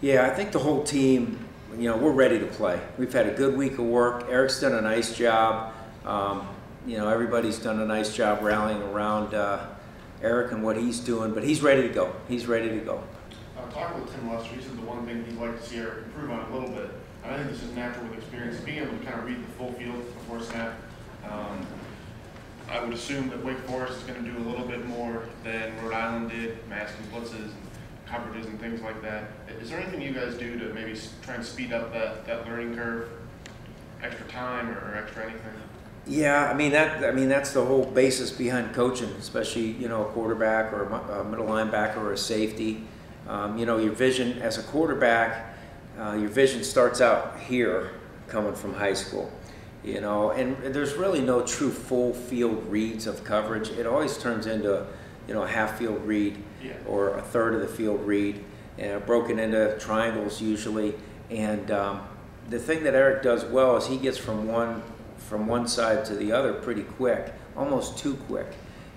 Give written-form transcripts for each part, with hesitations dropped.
Yeah, I think the whole team, we're ready to play. We've had a good week of work. Eric's done a nice job. Everybody's done a nice job rallying around Eric and what he's doing, but he's ready to go. He's ready to go. Talking with Tim Lester, he said the one thing he'd like to see Eric improve on a little bit, and I think this is natural with experience, being able to kind of read the full field before snap. I would assume that Wake Forest is going to do a little bit more than Rhode Island did, masking blitzes and coverages and things like that. Is there anything you guys do to maybe try and speed up that learning curve? Extra time or extra anything? Yeah, that's the whole basis behind coaching, especially a quarterback or a middle linebacker or a safety. Your vision as a quarterback, your vision starts out here, coming from high school. And there's really no true full field reads of coverage. It always turns into a half field read or a third of the field read, broken into triangles usually. And the thing that Eric does well is he gets from one side to the other pretty quick, almost too quick.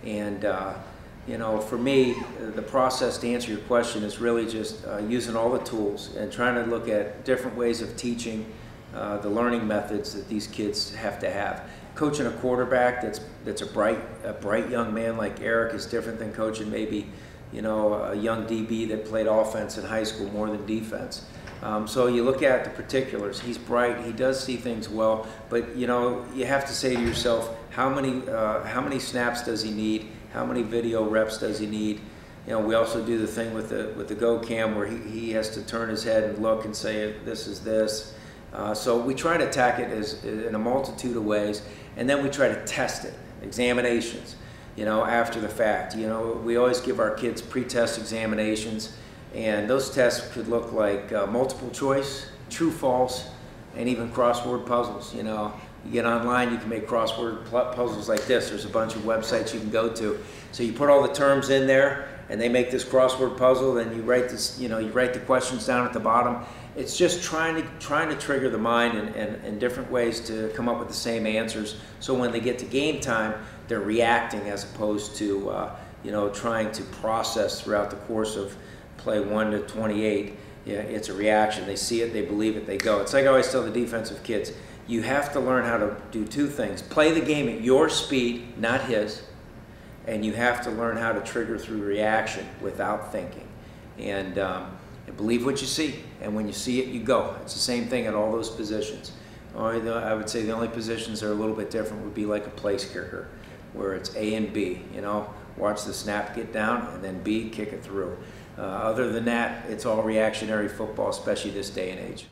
And for me, the process to answer your question is really just using all the tools and trying to look at different ways of teaching the learning methods that these kids have to have. Coaching a quarterback that's a bright young man like Eric is different than coaching maybe a young DB that played offense in high school more than defense. So you look at the particulars. He's bright. He does see things well, but you have to say to yourself, how many snaps does he need? How many video reps does he need? We also do the thing with the Go Cam where he has to turn his head and look and say this is this. So we try to attack it in a multitude of ways, and then we try to test it. Examinations, after the fact. We always give our kids pre-test examinations, and those tests could look like multiple choice, true, false, and even crossword puzzles. You get online, you can make crossword puzzles like this. There's a bunch of websites you can go to. So you put all the terms in there, and they make this crossword puzzle. Then you write this, you write the questions down at the bottom. It's just trying to trigger the mind in different ways to come up with the same answers. So when they get to game time, they're reacting as opposed to trying to process throughout the course of play 1 to 28. It's a reaction. They see it, they believe it, they go. It's like I always tell the defensive kids, you have to learn how to do two things. Play the game at your speed, not his, and you have to learn how to trigger through reaction without thinking. And believe what you see, and when you see it, you go. It's the same thing at all those positions. I would say the only positions that are a little bit different would be like a place kicker, where it's A and B. Watch the snap get down, and then B, kick it through. Other than that, it's all reactionary football, especially this day and age.